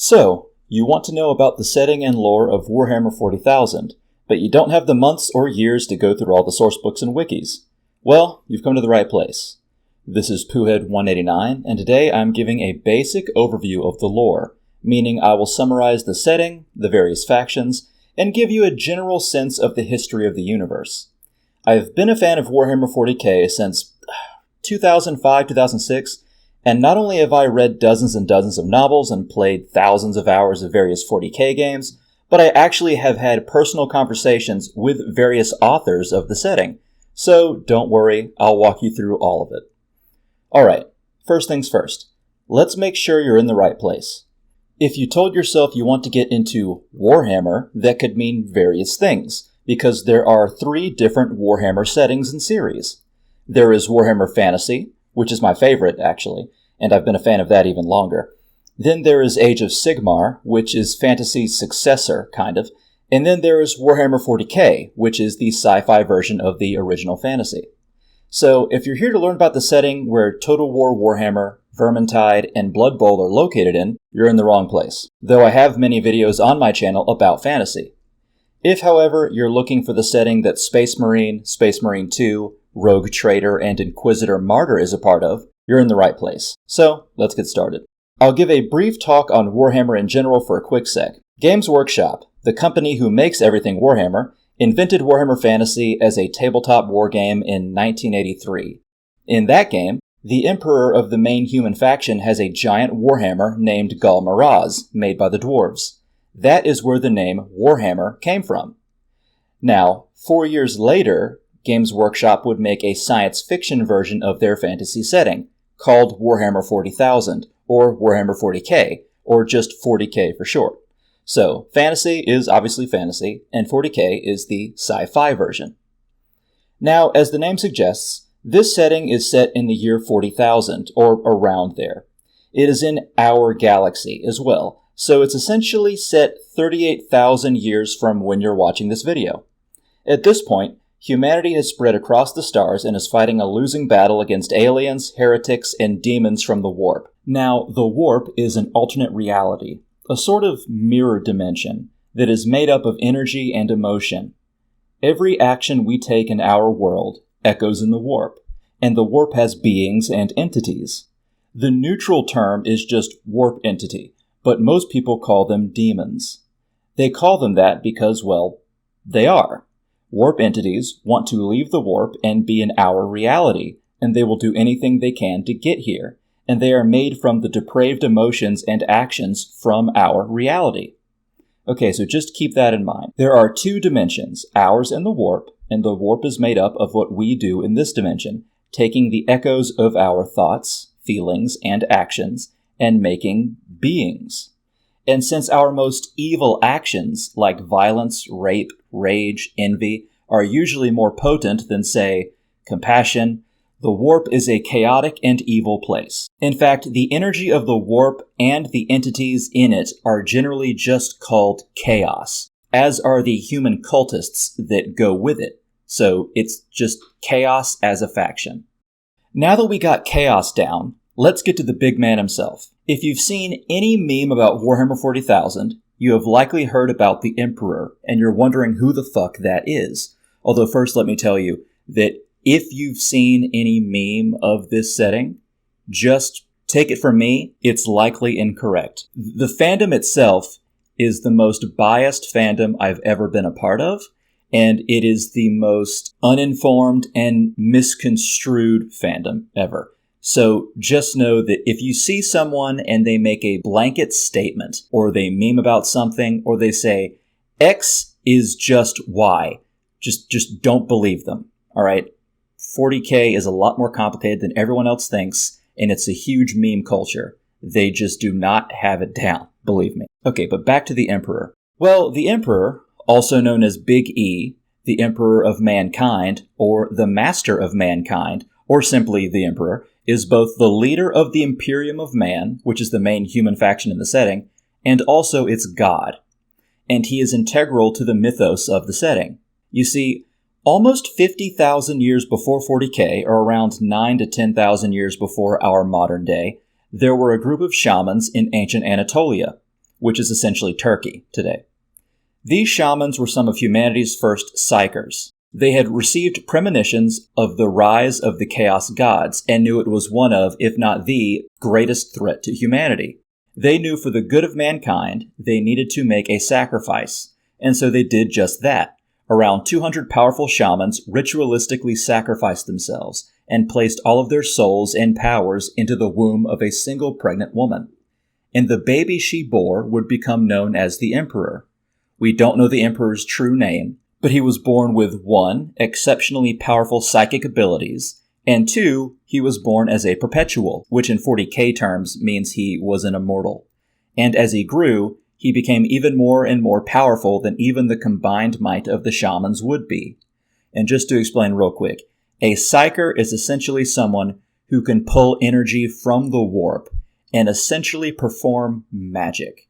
So, you want to know about the setting and lore of Warhammer 40,000, but you don't have the months or years to go through all the sourcebooks and wikis. Well, you've come to the right place. This is Poohead189, and today I'm giving a basic overview of the lore, meaning I will summarize the setting, the various factions, and give you a general sense of the history of the universe. I've been a fan of Warhammer 40k since 2005-2006, and not only have I read dozens and dozens of novels and played thousands of hours of various 40k games, but I actually have had personal conversations with various authors of the setting. So don't worry, I'll walk you through all of it. Alright, first things first. Let's make sure you're in the right place. If you told yourself you want to get into Warhammer, that could mean various things, because there are 3 different Warhammer settings and series. There is Warhammer Fantasy, which is my favorite, actually, and I've been a fan of that even longer. Then there is Age of Sigmar, which is fantasy's successor, kind of. And then there is Warhammer 40k, which is the sci-fi version of the original fantasy. So, if you're here to learn about the setting where Total War Warhammer, Vermintide, and Blood Bowl are located in, you're in the wrong place. Though I have many videos on my channel about fantasy. If, however, you're looking for the setting that Space Marine 2, Rogue Trader, and Inquisitor Martyr is a part of, you're in the right place. So, let's get started. I'll give a brief talk on Warhammer in general for a quick sec. Games Workshop, the company who makes everything Warhammer, invented Warhammer Fantasy as a tabletop wargame in 1983. In that game, the Emperor of the main human faction has a giant warhammer named Ghal Maraz, made by the dwarves. That is where the name Warhammer came from. Now, 4 years later, Games Workshop would make a science fiction version of their fantasy setting, called Warhammer 40,000, or Warhammer 40k, or just 40k for short. So, fantasy is obviously fantasy, and 40k is the sci-fi version. Now, as the name suggests, this setting is set in the year 40,000, or around there. It is in our galaxy as well, so it's essentially set 38,000 years from when you're watching this video. At this point, humanity has spread across the stars and is fighting a losing battle against aliens, heretics, and demons from the warp. Now, the warp is an alternate reality, a sort of mirror dimension that is made up of energy and emotion. Every action we take in our world echoes in the warp, and the warp has beings and entities. The neutral term is just warp entity, but most people call them demons. They call them that because, well, they are. Warp entities want to leave the warp and be in our reality, and they will do anything they can to get here, and they are made from the depraved emotions and actions from our reality. Okay, so just keep that in mind. There are 2 dimensions, ours and the warp is made up of what we do in this dimension, taking the echoes of our thoughts, feelings, and actions, and making beings. And since our most evil actions, like violence, rape, rage, envy, are usually more potent than, say, compassion, the warp is a chaotic and evil place. In fact, the energy of the warp and the entities in it are generally just called chaos, as are the human cultists that go with it. So it's just chaos as a faction. Now that we got chaos down, let's get to the big man himself. If you've seen any meme about Warhammer 40,000, you have likely heard about the Emperor, and you're wondering who the fuck that is. Although first let me tell you that if you've seen any meme of this setting, just take it from me, it's likely incorrect. The fandom itself is the most biased fandom I've ever been a part of, and it is the most uninformed and misconstrued fandom ever. So just know that if you see someone and they make a blanket statement, or they meme about something, or they say, X is just Y, just don't believe them, alright? 40k is a lot more complicated than everyone else thinks, and it's a huge meme culture. They just do not have it down, believe me. Okay, but back to the Emperor. Well, the Emperor, also known as Big E, the Emperor of Mankind, or the Master of Mankind, or simply the Emperor, is both the leader of the Imperium of Man, which is the main human faction in the setting, and also its god. And he is integral to the mythos of the setting. You see, almost 50,000 years before 40k, or around 9 to 10,000 years before our modern day, there were a group of shamans in ancient Anatolia. which is essentially Turkey today. These shamans were some of humanity's first psykers. They had received premonitions of the rise of the chaos gods and knew it was one of, if not the, greatest threat to humanity. They knew for the good of mankind, they needed to make a sacrifice, and so they did just that. Around 200 powerful shamans ritualistically sacrificed themselves and placed all of their souls and powers into the womb of a single pregnant woman. And the baby she bore would become known as the Emperor. We don't know the Emperor's true name, but he was born with 1, exceptionally powerful psychic abilities, and 2, he was born as a perpetual, which in 40k terms means he was an immortal. And as he grew, he became even more and more powerful than even the combined might of the shamans would be. And just to explain real quick, a psyker is essentially someone who can pull energy from the warp and essentially perform magic.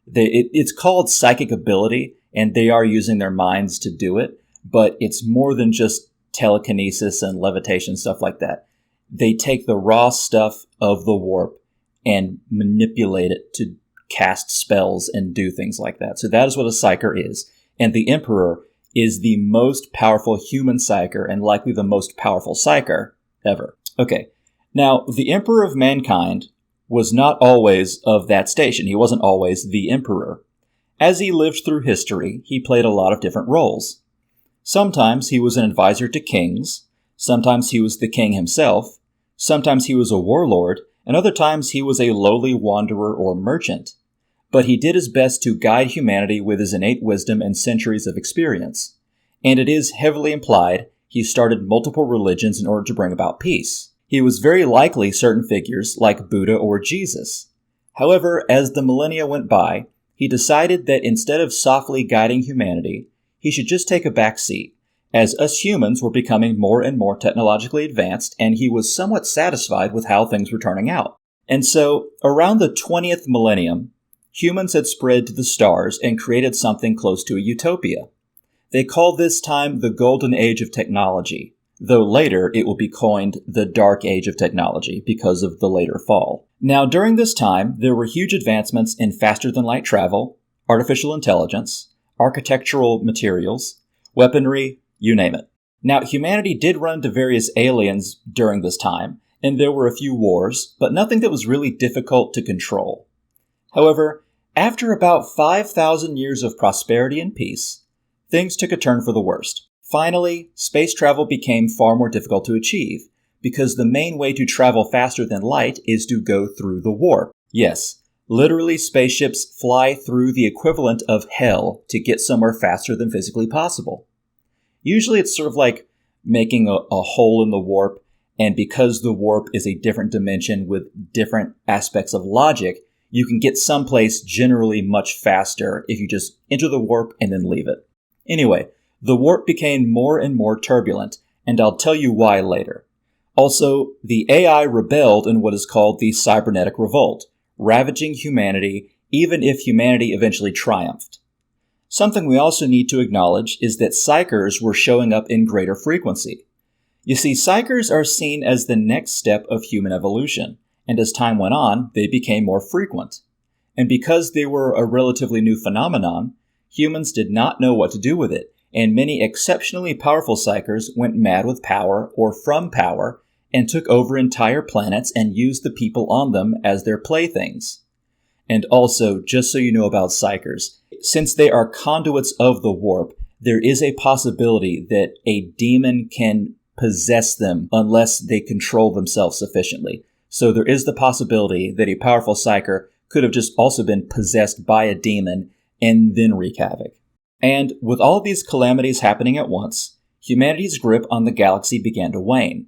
It's called psychic ability, and they are using their minds to do it, but it's more than just telekinesis and levitation, stuff like that. They take the raw stuff of the warp and manipulate it to cast spells and do things like that. So that is what a psyker is. And the Emperor is the most powerful human psyker and likely the most powerful psyker ever. Okay, now the Emperor of mankind was not always of that station. He wasn't always the Emperor. As he lived through history, he played a lot of different roles. Sometimes he was an advisor to kings, sometimes he was the king himself, sometimes he was a warlord, and other times he was a lowly wanderer or merchant. But he did his best to guide humanity with his innate wisdom and centuries of experience. And it is heavily implied he started multiple religions in order to bring about peace. He was very likely certain figures like Buddha or Jesus. However, as the millennia went by, he decided that instead of softly guiding humanity, he should just take a back seat, as us humans were becoming more and more technologically advanced, and he was somewhat satisfied with how things were turning out. And so, around the 20th millennium, humans had spread to the stars and created something close to a utopia. They call this time the Golden Age of Technology, though later it will be coined the Dark Age of Technology because of the later fall. Now, during this time, there were huge advancements in faster-than-light travel, artificial intelligence, architectural materials, weaponry, you name it. Now, humanity did run into various aliens during this time, and there were a few wars, but nothing that was really difficult to control. However, after about 5,000 years of prosperity and peace, things took a turn for the worst. Finally, space travel became far more difficult to achieve, because the main way to travel faster than light is to go through the warp. Yes, literally spaceships fly through the equivalent of hell to get somewhere faster than physically possible. Usually it's sort of like making a hole in the warp, and because the warp is a different dimension with different aspects of logic, you can get someplace generally much faster if you just enter the warp and then leave it. Anyway, the warp became more and more turbulent, and I'll tell you why later. Also, the AI rebelled in what is called the Cybernetic Revolt, ravaging humanity even if humanity eventually triumphed. Something we also need to acknowledge is that psykers were showing up in greater frequency. You see, psykers are seen as the next step of human evolution, and as time went on, they became more frequent. And because they were a relatively new phenomenon, humans did not know what to do with it, and many exceptionally powerful psykers went mad with power or from power and took over entire planets and used the people on them as their playthings. And also, just so you know about psykers, since they are conduits of the warp, there is a possibility that a demon can possess them unless they control themselves sufficiently. So there is the possibility that a powerful psyker could have just also been possessed by a demon and then wreak havoc. And with all of these calamities happening at once, humanity's grip on the galaxy began to wane.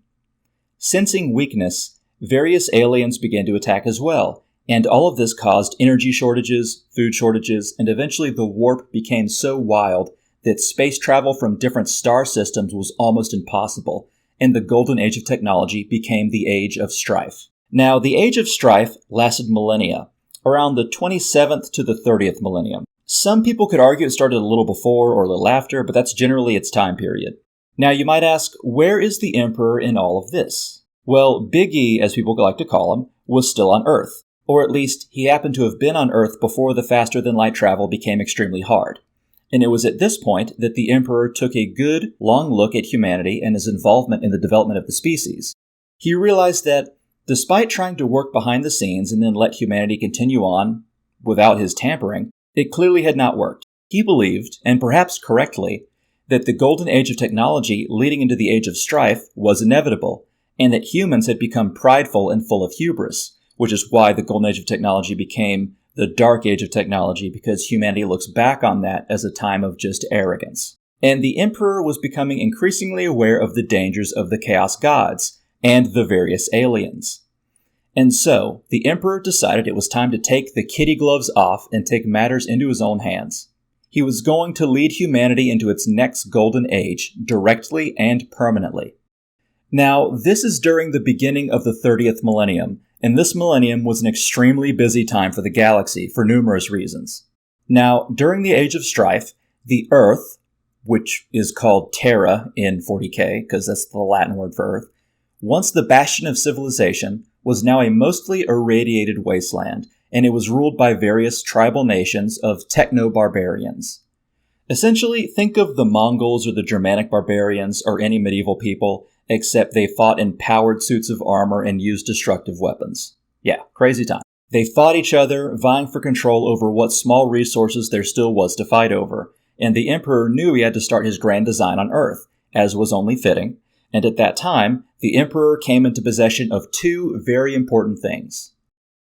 Sensing weakness, various aliens began to attack as well, and all of this caused energy shortages, food shortages, and eventually the warp became so wild that space travel from different star systems was almost impossible, and the Golden Age of Technology became the Age of Strife. Now, the Age of Strife lasted millennia, around the 27th to the 30th millennium. Some people could argue it started a little before or a little after, but that's generally its time period. Now, you might ask, where is the Emperor in all of this? Well, Big E, as people like to call him, was still on Earth. Or at least, he happened to have been on Earth before the faster-than-light travel became extremely hard. And it was at this point that the Emperor took a good, long look at humanity and his involvement in the development of the species. He realized that, despite trying to work behind the scenes and then let humanity continue on without his tampering, it clearly had not worked. He believed, and perhaps correctly, that the golden age of technology leading into the age of strife was inevitable, and that humans had become prideful and full of hubris, which is why the golden age of technology became the dark age of technology, because humanity looks back on that as a time of just arrogance. And the Emperor was becoming increasingly aware of the dangers of the Chaos Gods and the various aliens. And so, the Emperor decided it was time to take the kitty gloves off and take matters into his own hands. He was going to lead humanity into its next golden age, directly and permanently. Now, this is during the beginning of the 30th millennium, and this millennium was an extremely busy time for the galaxy for numerous reasons. Now, during the Age of Strife, the Earth, which is called Terra in 40k, because that's the Latin word for Earth, once the bastion of civilization, was now a mostly irradiated wasteland, and it was ruled by various tribal nations of techno-barbarians. Essentially, think of the Mongols or the Germanic barbarians or any medieval people, except they fought in powered suits of armor and used destructive weapons. Yeah, crazy time. They fought each other, vying for control over what small resources there still was to fight over, and the Emperor knew he had to start his grand design on Earth, as was only fitting, and at that time, the Emperor came into possession of two very important things.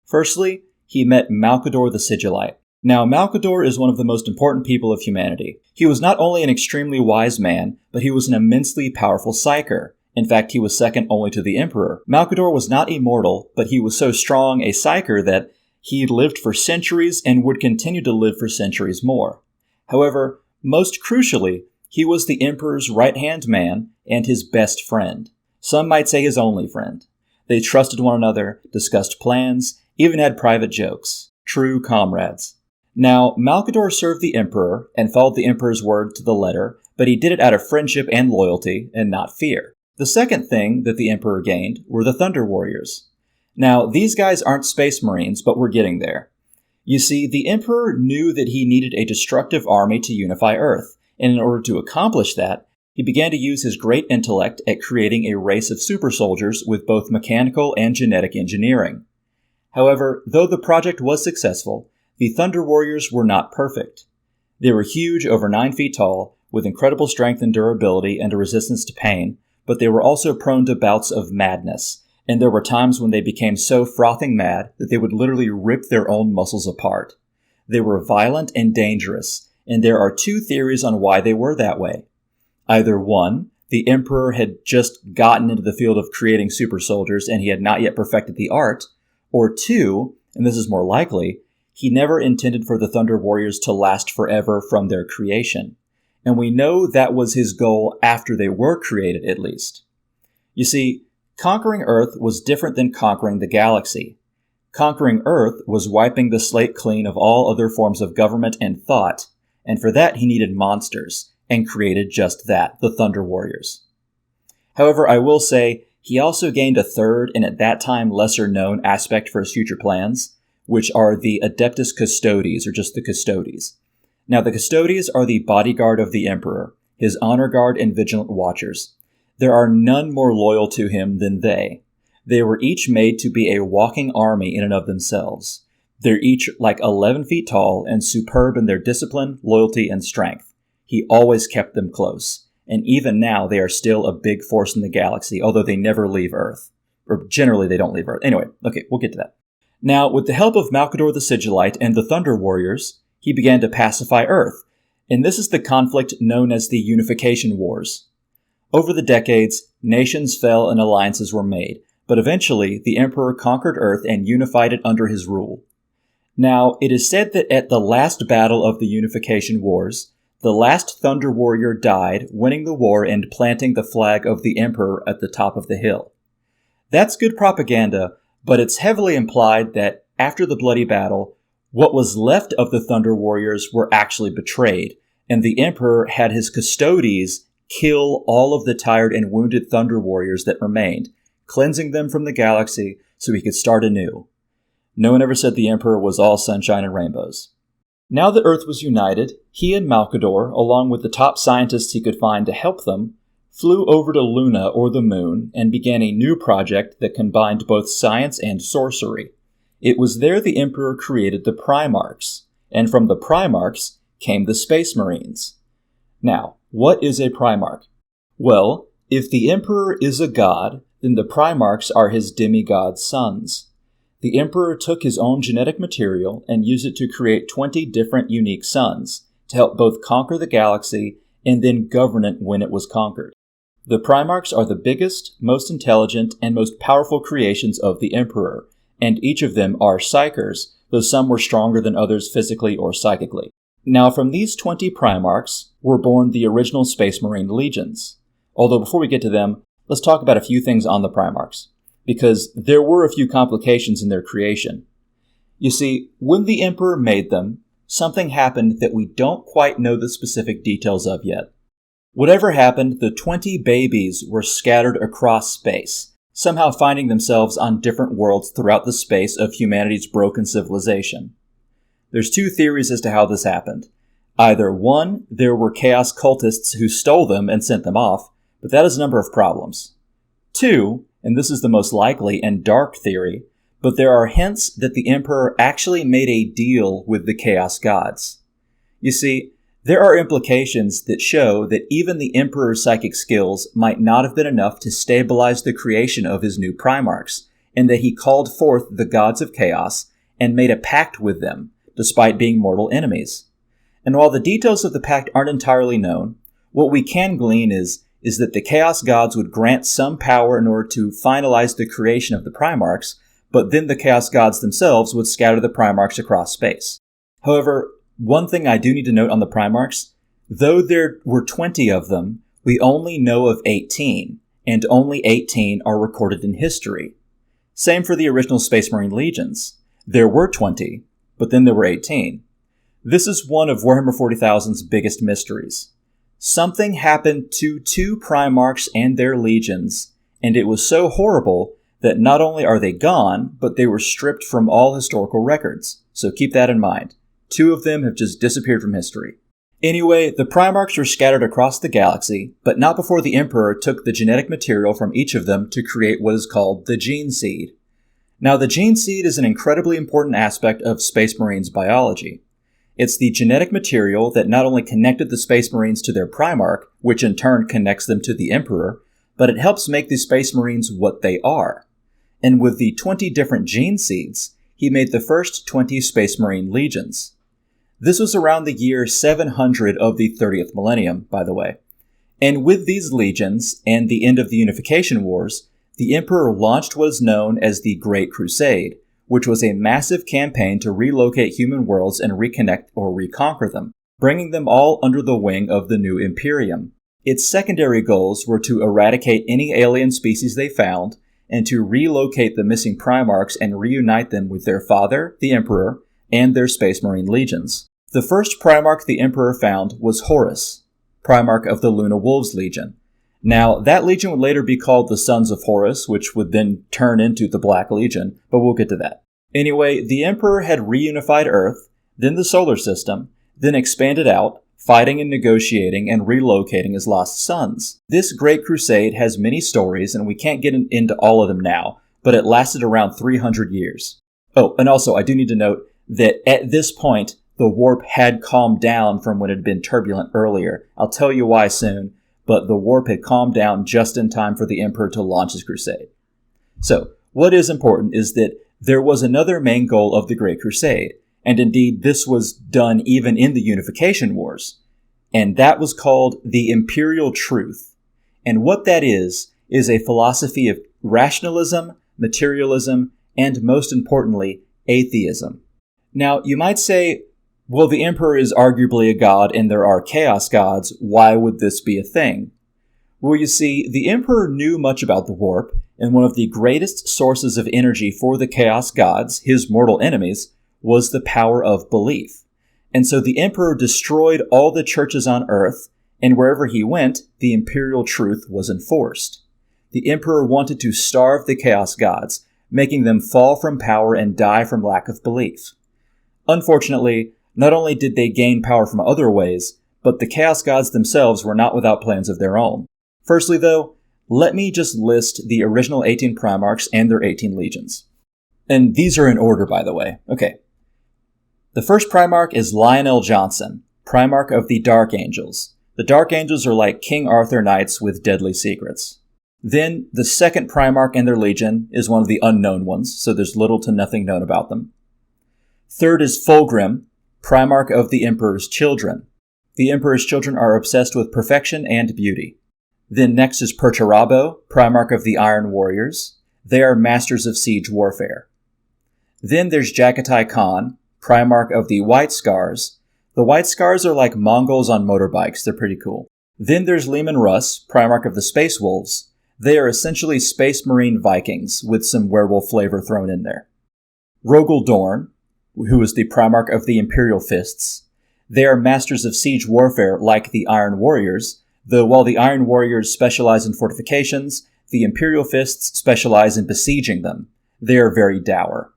Firstly, he met Malcador the Sigillite. Now, Malcador is one of the most important people of humanity. He was not only an extremely wise man, but he was an immensely powerful psyker. In fact, he was second only to the Emperor. Malcador was not immortal, but he was so strong a psyker that he lived for centuries and would continue to live for centuries more. However, most crucially, he was the Emperor's right-hand man and his best friend. Some might say his only friend. They trusted one another, discussed plans, even had private jokes. True comrades. Now, Malcador served the Emperor and followed the Emperor's word to the letter, but he did it out of friendship and loyalty, and not fear. The second thing that the Emperor gained were the Thunder Warriors. Now, these guys aren't Space Marines, but we're getting there. You see, the Emperor knew that he needed a destructive army to unify Earth, and in order to accomplish that, he began to use his great intellect at creating a race of super soldiers with both mechanical and genetic engineering. However, though the project was successful, the Thunder Warriors were not perfect. They were huge, over 9 feet tall, with incredible strength and durability and a resistance to pain, but they were also prone to bouts of madness, and there were times when they became so frothing mad that they would literally rip their own muscles apart. They were violent and dangerous, and there are 2 theories on why they were that way. Either 1, the Emperor had just gotten into the field of creating super soldiers and he had not yet perfected the art, or 2, and this is more likely, he never intended for the Thunder Warriors to last forever from their creation. And we know that was his goal after they were created, at least. You see, conquering Earth was different than conquering the galaxy. Conquering Earth was wiping the slate clean of all other forms of government and thought, and for that he needed monsters, and created just that, the Thunder Warriors. However, I will say, he also gained a third, and at that time lesser-known aspect for his future plans, which are the Adeptus Custodes, or just the Custodes. Now, the Custodes are the bodyguard of the Emperor, his honor guard and vigilant watchers. There are none more loyal to him than they. They were each made to be a walking army in and of themselves. They're each like 11 feet tall and superb in their discipline, loyalty, and strength. He always kept them close, and even now they are still a big force in the galaxy, although they never leave Earth. Or generally they don't leave Earth. Anyway, okay, we'll get to that. Now, with the help of Malcador the Sigillite and the Thunder Warriors, he began to pacify Earth, and this is the conflict known as the Unification Wars. Over the decades, nations fell and alliances were made, but eventually the Emperor conquered Earth and unified it under his rule. Now, it is said that at the last battle of the Unification Wars, the last Thunder Warrior died, winning the war and planting the flag of the Emperor at the top of the hill. That's good propaganda, but it's heavily implied that after the bloody battle, what was left of the Thunder Warriors were actually betrayed, and the Emperor had his Custodes kill all of the tired and wounded Thunder Warriors that remained, cleansing them from the galaxy so he could start anew. No one ever said the Emperor was all sunshine and rainbows. Now that Earth was united, he and Malkador, along with the top scientists he could find to help them, flew over to Luna or the Moon and began a new project that combined both science and sorcery. It was there the Emperor created the Primarchs, and from the Primarchs came the Space Marines. Now, what is a Primarch? Well, if the Emperor is a god, then the Primarchs are his demigod sons. The Emperor took his own genetic material and used it to create 20 different unique sons, to help both conquer the galaxy and then govern it when it was conquered. The Primarchs are the biggest, most intelligent, and most powerful creations of the Emperor, and each of them are psychers, though some were stronger than others physically or psychically. Now, from these 20 Primarchs were born the original Space Marine legions. Although before we get to them, let's talk about a few things on the Primarchs, because there were a few complications in their creation. You see, when the Emperor made them, something happened that we don't quite know the specific details of yet. Whatever happened, the 20 babies were scattered across space, somehow finding themselves on different worlds throughout the space of humanity's broken civilization. There's two theories as to how this happened. Either one, there were chaos cultists who stole them and sent them off, but that has a number of problems. Two, and this is the most likely and dark theory, but there are hints that the Emperor actually made a deal with the Chaos Gods. You see, there are implications that show that even the Emperor's psychic skills might not have been enough to stabilize the creation of his new Primarchs, and that he called forth the gods of chaos and made a pact with them, despite being mortal enemies. And while the details of the pact aren't entirely known, what we can glean is that the Chaos Gods would grant some power in order to finalize the creation of the Primarchs, but then the Chaos Gods themselves would scatter the Primarchs across space. However, one thing I do need to note on the Primarchs, though there were 20 of them, we only know of 18, and only 18 are recorded in history. Same for the original Space Marine legions. There were 20, but then there were 18. This is one of Warhammer 40,000's biggest mysteries. Something happened to 2 Primarchs and their legions, and it was so horrible that not only are they gone, but they were stripped from all historical records. So keep that in mind. 2 of them have just disappeared from history. Anyway, the Primarchs were scattered across the galaxy, but not before the Emperor took the genetic material from each of them to create what is called the Gene Seed. Now, the Gene Seed is an incredibly important aspect of Space Marines biology. It's the genetic material that not only connected the Space Marines to their Primarch, which in turn connects them to the Emperor, but it helps make the Space Marines what they are. And with the 20 different Gene Seeds, he made the first 20 Space Marine legions. This was around the year 700 of the 30th millennium, by the way. And with these legions, and the end of the Unification Wars, the Emperor launched what is known as the Great Crusade, which was a massive campaign to relocate human worlds and reconnect or reconquer them, bringing them all under the wing of the new Imperium. Its secondary goals were to eradicate any alien species they found, and to relocate the missing Primarchs and reunite them with their father, the Emperor, and their Space Marine legions. The first Primarch the Emperor found was Horus, Primarch of the Luna Wolves Legion. Now, that legion would later be called the Sons of Horus, which would then turn into the Black Legion, but we'll get to that. Anyway, the Emperor had reunified Earth, then the solar system, then expanded out, fighting and negotiating and relocating his lost sons. This Great Crusade has many stories, and we can't get into all of them now, but it lasted around 300 years. Oh, and also, I do need to note that at this point, the warp had calmed down from when it had been turbulent earlier. I'll tell you why soon, but the warp had calmed down just in time for the Emperor to launch his crusade. So, what is important is that there was another main goal of the Great Crusade, and indeed this was done even in the Unification Wars, and that was called the Imperial Truth. And what that is a philosophy of rationalism, materialism, and most importantly, atheism. Now, you might say, well, the Emperor is arguably a god and there are chaos gods, why would this be a thing? Well, you see, the Emperor knew much about the warp, and one of the greatest sources of energy for the chaos gods, his mortal enemies, was the power of belief. And so the Emperor destroyed all the churches on Earth, and wherever he went, the imperial truth was enforced. The Emperor wanted to starve the chaos gods, making them fall from power and die from lack of belief. Unfortunately, not only did they gain power from other ways, but the Chaos Gods themselves were not without plans of their own. Firstly, though, let me just list the original 18 Primarchs and their 18 legions. And these are in order, by the way. Okay. The first Primarch is Lionel Johnson, Primarch of the Dark Angels. The Dark Angels are like King Arthur knights with deadly secrets. Then, the second Primarch and their legion is one of the unknown ones, so there's little to nothing known about them. Third is Fulgrim, Primarch of the Emperor's Children. The Emperor's Children are obsessed with perfection and beauty. Then next is Perturabo, Primarch of the Iron Warriors. They are masters of siege warfare. Then there's Jagatai Khan, Primarch of the White Scars. The White Scars are like Mongols on motorbikes, they're pretty cool. Then there's Leman Russ, Primarch of the Space Wolves. They are essentially Space Marine Vikings, with some werewolf flavor thrown in there. Rogel Dorn, who is the Primarch of the Imperial Fists. They are masters of siege warfare like the Iron Warriors, though while the Iron Warriors specialize in fortifications, the Imperial Fists specialize in besieging them. They are very dour.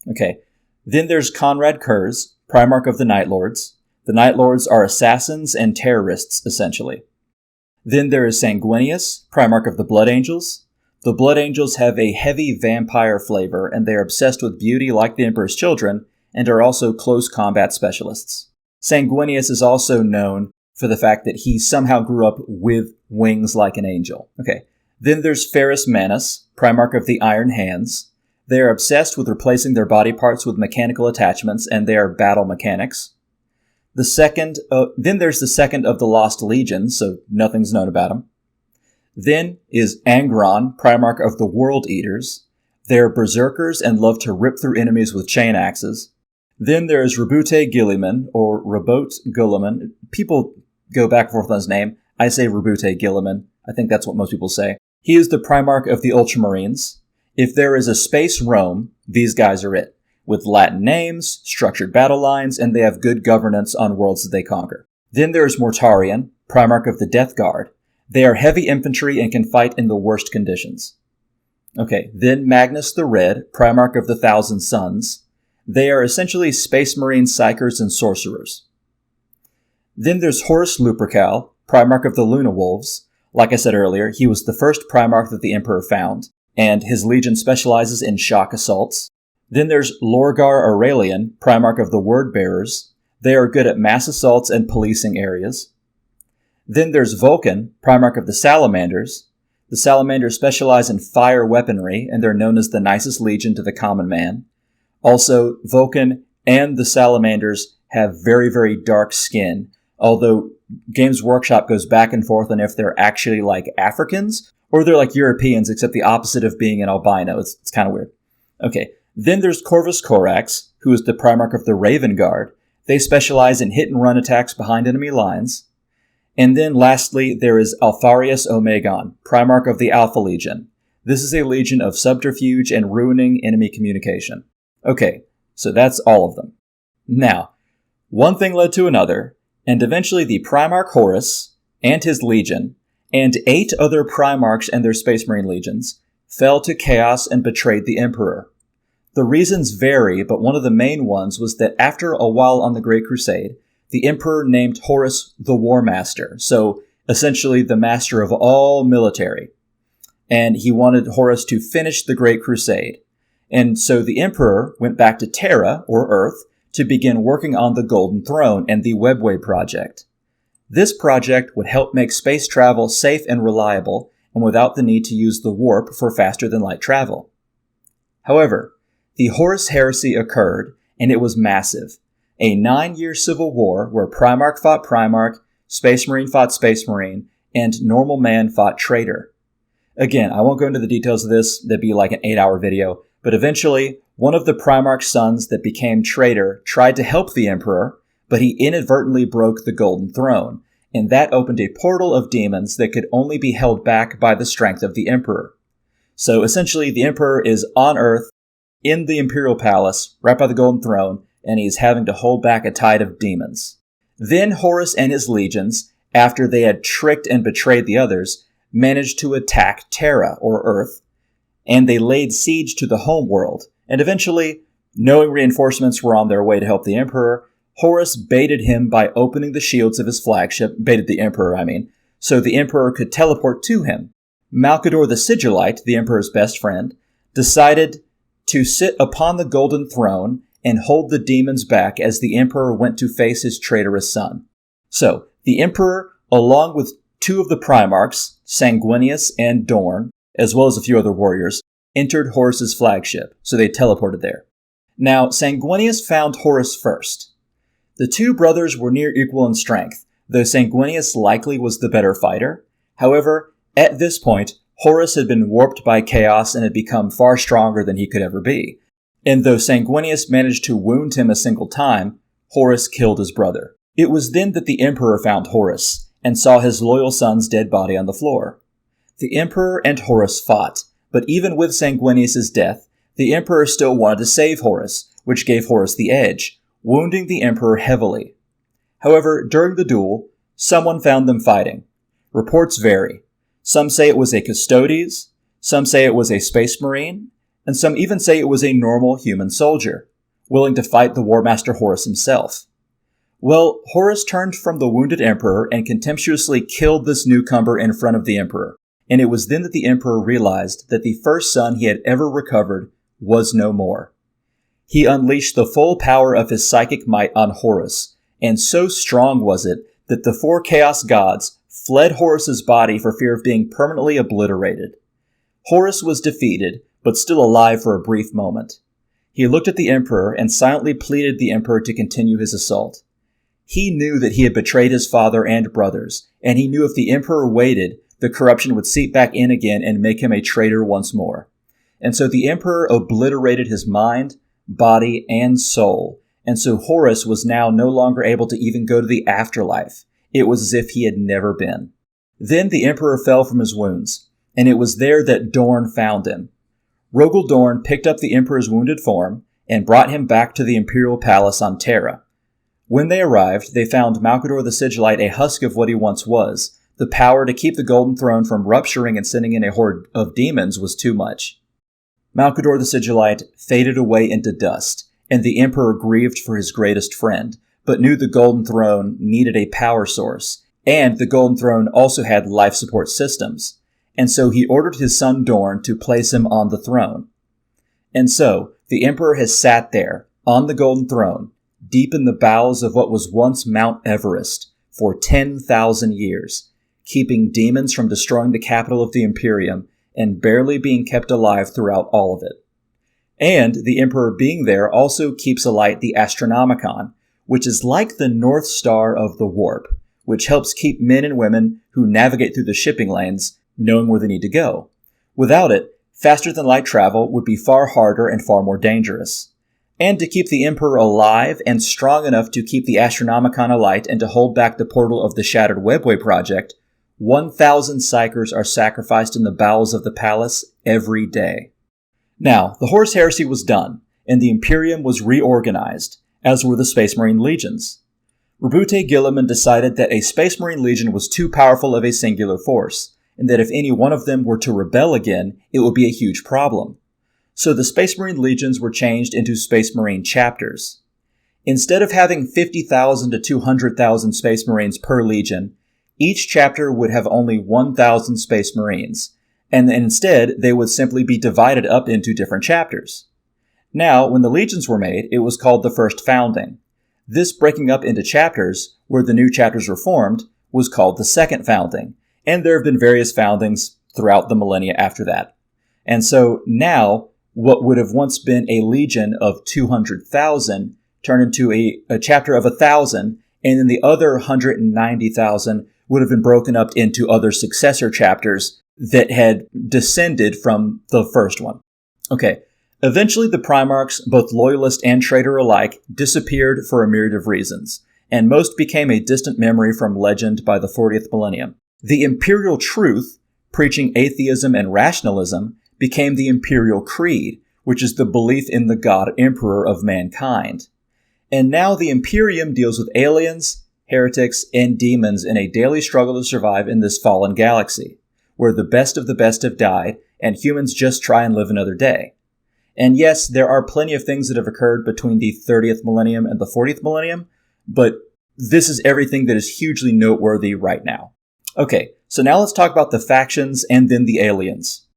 Okay, then there's Conrad Kurz, Primarch of the Night Lords. The Night Lords are assassins and terrorists, essentially. Then there is Sanguinius, Primarch of the Blood Angels. The Blood Angels have a heavy vampire flavor, and they are obsessed with beauty like the Emperor's Children, and are also close combat specialists. Sanguinius is also known for the fact that he somehow grew up with wings like an angel. Okay. Then there's Ferrus Manus, Primarch of the Iron Hands. They are obsessed with replacing their body parts with mechanical attachments, and they are battle mechanics. Then there's the second of the Lost Legion, so nothing's known about him. Then is Angron, Primarch of the World Eaters. They're berserkers and love to rip through enemies with chain axes. Then there is Rabute Gilliman, or Rabot Gulliman. People go back and forth on his name. I say Rabute Gilliman. I think that's what most people say. He is the Primarch of the Ultramarines. If there is a space Rome, these guys are it, with Latin names, structured battle lines, and they have good governance on worlds that they conquer. Then there is Mortarion, Primarch of the Death Guard. They are heavy infantry and can fight in the worst conditions. Okay, then Magnus the Red, Primarch of the Thousand Suns. They are essentially Space Marine Psychers and Sorcerers. Then there's Horus Lupercal, Primarch of the Luna Wolves. Like I said earlier, he was the first Primarch that the Emperor found, and his legion specializes in shock assaults. Then there's Lorgar Aurelian, Primarch of the Word Bearers. They are good at mass assaults and policing areas. Then there's Vulcan, Primarch of the Salamanders. The Salamanders specialize in fire weaponry, and they're known as the nicest legion to the common man. Also, Vulcan and the Salamanders have very, very dark skin, although Games Workshop goes back and forth on if they're actually like Africans, or they're like Europeans, except the opposite of being an albino. It's kind of weird. Okay, then there's Corvus Corax, who is the Primarch of the Raven Guard. They specialize in hit-and-run attacks behind enemy lines. And then lastly, there is Alpharius Omegon, Primarch of the Alpha Legion. This is a legion of subterfuge and ruining enemy communication. Okay, so that's all of them. Now, one thing led to another, and eventually the Primarch Horus and his legion, and 8 other Primarchs and their Space Marine legions, fell to chaos and betrayed the Emperor. The reasons vary, but one of the main ones was that after a while on the Great Crusade, the Emperor named Horus the War Master, so essentially the master of all military. And he wanted Horus to finish the Great Crusade. And so the Emperor went back to Terra, or Earth, to begin working on the Golden Throne and the Webway Project. This project would help make space travel safe and reliable, and without the need to use the warp for faster-than-light travel. However, the Horus heresy occurred, and it was massive. A 9-year civil war where Primarch fought Primarch, Space Marine fought Space Marine, and normal man fought traitor. Again, I won't go into the details of this, that'd be like an 8-hour video, but eventually, one of the Primarch's sons that became traitor tried to help the Emperor, but he inadvertently broke the Golden Throne, and that opened a portal of demons that could only be held back by the strength of the Emperor. So essentially, the Emperor is on Earth, in the Imperial Palace, right by the Golden Throne, and he's having to hold back a tide of demons. Then Horus and his legions, after they had tricked and betrayed the others, managed to attack Terra, or Earth, and they laid siege to the homeworld, and eventually, knowing reinforcements were on their way to help the Emperor, Horus baited him by opening the shields of his flagship, baited the Emperor, so the Emperor could teleport to him. Malcador the Sigillite, the Emperor's best friend, decided to sit upon the golden throne and hold the demons back as the Emperor went to face his traitorous son. So, the Emperor, along with two of the Primarchs, Sanguinius and Dorn, as well as a few other warriors, entered Horus's flagship, so they teleported there. Now, Sanguinius found Horus first. The two brothers were near equal in strength, though Sanguinius likely was the better fighter. However, at this point, Horus had been warped by chaos and had become far stronger than he could ever be. And though Sanguinius managed to wound him a single time, Horus killed his brother. It was then that the Emperor found Horus, and saw his loyal son's dead body on the floor. The Emperor and Horus fought, but even with Sanguinius' death, the Emperor still wanted to save Horus, which gave Horus the edge, wounding the Emperor heavily. However, during the duel, someone found them fighting. Reports vary. Some say it was a Custodes, some say it was a Space Marine, and some even say it was a normal human soldier, willing to fight the War Master Horus himself. Well, Horus turned from the wounded Emperor and contemptuously killed this newcomer in front of the Emperor, and it was then that the Emperor realized that the first son he had ever recovered was no more. He unleashed the full power of his psychic might on Horus, and so strong was it that the four Chaos Gods fled Horus's body for fear of being permanently obliterated. Horus was defeated, but still alive for a brief moment. He looked at the Emperor and silently pleaded the Emperor to continue his assault. He knew that he had betrayed his father and brothers, and he knew if the Emperor waited, the corruption would seep back in again and make him a traitor once more. And so the Emperor obliterated his mind, body, and soul, and so Horus was now no longer able to even go to the afterlife. It was as if he had never been. Then the Emperor fell from his wounds, and it was there that Dorn found him. Rogel Dorn picked up the Emperor's wounded form and brought him back to the Imperial Palace on Terra. When they arrived, they found Malcador the Sigillite a husk of what he once was. The power to keep the Golden Throne from rupturing and sending in a horde of demons was too much. Malcador the Sigillite faded away into dust, and the Emperor grieved for his greatest friend, but knew the Golden Throne needed a power source, and the Golden Throne also had life support systems, and so he ordered his son Dorn to place him on the throne. And so, the Emperor has sat there, on the Golden Throne, deep in the bowels of what was once Mount Everest, for 10,000 years, keeping demons from destroying the capital of the Imperium, and barely being kept alive throughout all of it. And the Emperor being there also keeps alight the Astronomicon, which is like the North Star of the Warp, which helps keep men and women who navigate through the shipping lanes knowing where they need to go. Without it, faster-than-light travel would be far harder and far more dangerous. And to keep the Emperor alive and strong enough to keep the Astronomicon alight and to hold back the portal of the Shattered Webway project, 1,000 Psykers are sacrificed in the bowels of the palace every day. Now, the Horus heresy was done, and the Imperium was reorganized, as were the Space Marine legions. Rabute Guilliman decided that a Space Marine legion was too powerful of a singular force, and that if any one of them were to rebel again, it would be a huge problem. So the Space Marine legions were changed into Space Marine chapters. Instead of having 50,000 to 200,000 Space Marines per legion, each chapter would have only 1,000 Space Marines, and instead they would simply be divided up into different chapters. Now, when the legions were made, it was called the First Founding. This breaking up into chapters, where the new chapters were formed, was called the Second Founding, and there have been various foundings throughout the millennia after that. And so now, what would have once been a legion of 200,000 turned into a chapter of 1,000, and then the other 190,000 would have been broken up into other successor chapters that had descended from the first one. Okay, eventually the Primarchs, both loyalist and traitor alike, disappeared for a myriad of reasons, and most became a distant memory from legend by the 40th millennium. The Imperial Truth, preaching atheism and rationalism, became the Imperial Creed, which is the belief in the God Emperor of mankind. And now the Imperium deals with aliens, heretics, and demons in a daily struggle to survive in this fallen galaxy, where the best of the best have died, and humans just try and live another day. And yes, there are plenty of things that have occurred between the 30th millennium and the 40th millennium, but this is everything that is hugely noteworthy right now. Okay, so now let's talk about the factions and then the aliens.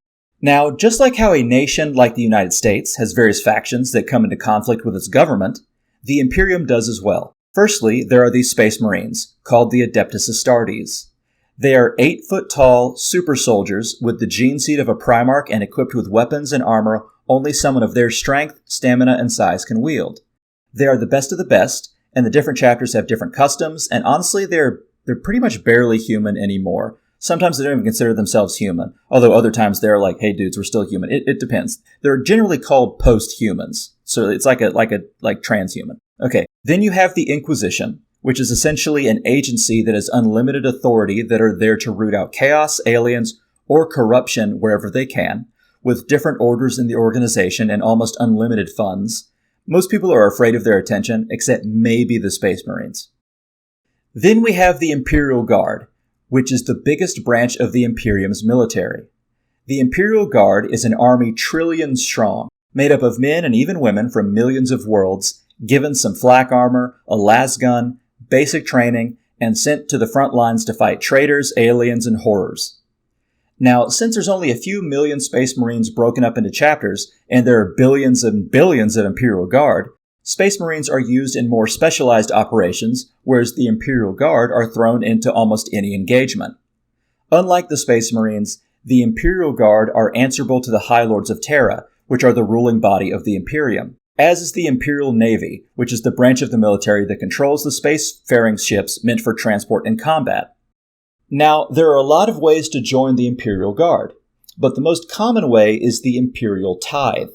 Now, just like how a nation like the United States has various factions that come into conflict with its government, the Imperium does as well. Firstly, there are these Space Marines, called the Adeptus Astartes. They are 8-foot-tall super soldiers with the gene seed of a Primarch and equipped with weapons and armor only someone of their strength, stamina, and size can wield. They are the best of the best, and the different chapters have different customs, and honestly, they're pretty much barely human anymore. Sometimes they don't even consider themselves human, although other times they're like, hey dudes, we're still human. It depends. They're generally called post-humans, so it's like transhuman. Okay, then you have the Inquisition, which is essentially an agency that has unlimited authority that are there to root out chaos, aliens, or corruption wherever they can, with different orders in the organization and almost unlimited funds. Most people are afraid of their attention, except maybe the Space Marines. Then we have the Imperial Guard, which is the biggest branch of the Imperium's military. The Imperial Guard is an army trillions strong, made up of men and even women from millions of worlds, given some flak armor, a las gun, basic training, and sent to the front lines to fight traitors, aliens, and horrors. Now, since there's only a few million Space Marines broken up into chapters, and there are billions and billions of Imperial Guard, Space Marines are used in more specialized operations, whereas the Imperial Guard are thrown into almost any engagement. Unlike the Space Marines, the Imperial Guard are answerable to the High Lords of Terra, which are the ruling body of the Imperium, as is the Imperial Navy, which is the branch of the military that controls the spacefaring ships meant for transport and combat. Now, there are a lot of ways to join the Imperial Guard, but the most common way is the Imperial Tithe.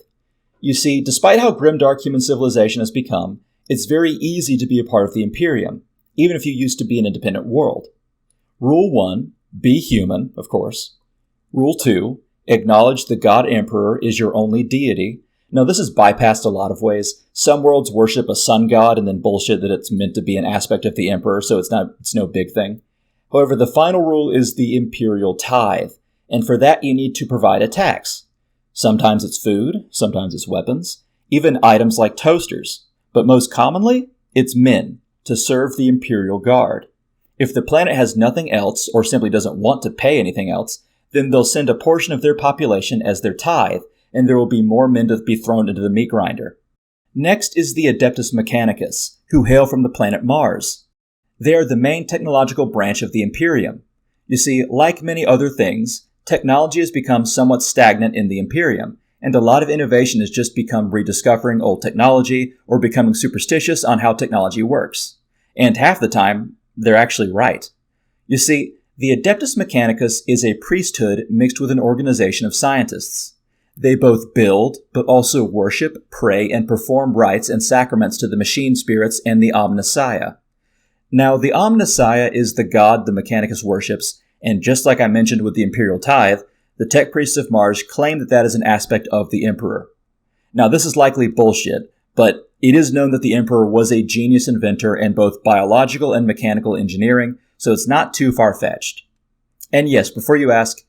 You see, despite how grimdark human civilization has become, it's very easy to be a part of the Imperium, even if you used to be an independent world. Rule 1, be human, of course. Rule 2, acknowledge the God Emperor is your only deity. Now, this is bypassed a lot of ways. Some worlds worship a sun god and then bullshit that it's meant to be an aspect of the Emperor, so it's no big thing. However, the final rule is the Imperial Tithe, and for that you need to provide a tax. Sometimes it's food, sometimes it's weapons, even items like toasters, but most commonly, it's men, to serve the Imperial Guard. If the planet has nothing else, or simply doesn't want to pay anything else, then they'll send a portion of their population as their tithe, and there will be more men to be thrown into the meat grinder. Next is the Adeptus Mechanicus, who hail from the planet Mars. They are the main technological branch of the Imperium. You see, like many other things, technology has become somewhat stagnant in the Imperium, and a lot of innovation has just become rediscovering old technology or becoming superstitious on how technology works. And half the time, they're actually right. You see, the Adeptus Mechanicus is a priesthood mixed with an organization of scientists. They both build, but also worship, pray, and perform rites and sacraments to the machine spirits and the Omnissiah. Now, the Omnissiah is the god the Mechanicus worships, and just like I mentioned with the Imperial Tithe, the tech priests of Mars claim that that is an aspect of the Emperor. Now, this is likely bullshit, but it is known that the Emperor was a genius inventor in both biological and mechanical engineering, so it's not too far-fetched. And yes, before you ask,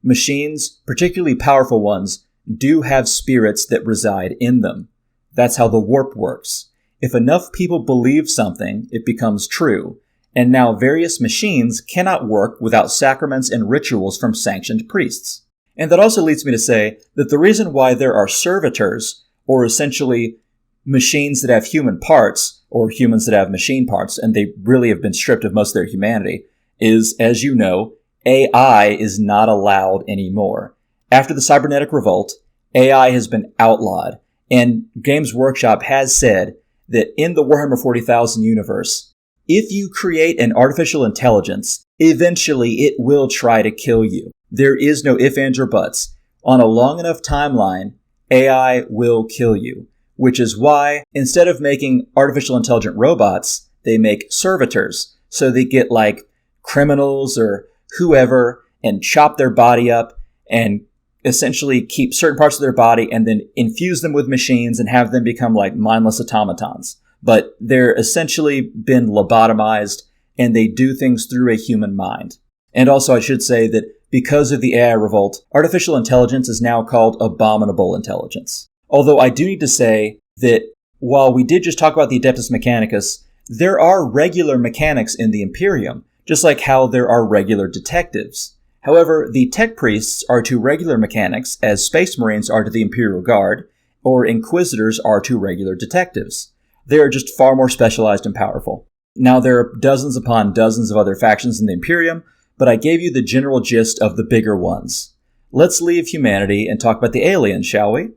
machines, particularly powerful ones, do have spirits that reside in them. That's how the warp works. If enough people believe something, it becomes true, and now various machines cannot work without sacraments and rituals from sanctioned priests. And that also leads me to say that the reason why there are servitors, or essentially machines that have human parts, or humans that have machine parts, and they really have been stripped of most of their humanity, is, as you know, AI is not allowed anymore. After the cybernetic revolt, AI has been outlawed, and Games Workshop has said that in the Warhammer 40,000 universe, if you create an artificial intelligence, eventually it will try to kill you. There is no ifs, ands, or buts. On a long enough timeline, AI will kill you, which is why, instead of making artificial intelligent robots, they make servitors. So they get like criminals or whoever and chop their body up and essentially keep certain parts of their body and then infuse them with machines and have them become like mindless automatons. But they're essentially been lobotomized and they do things through a human mind. And also I should say that because of the AI revolt, artificial intelligence is now called abominable intelligence. Although I do need to say that while we did just talk about the Adeptus Mechanicus, there are regular mechanics in the Imperium, just like how there are regular detectives. However, the tech priests are to regular mechanics as Space Marines are to the Imperial Guard, or Inquisitors are to regular detectives. They are just far more specialized and powerful. Now, there are dozens upon dozens of other factions in the Imperium, but I gave you the general gist of the bigger ones. Let's leave humanity and talk about the aliens, shall we?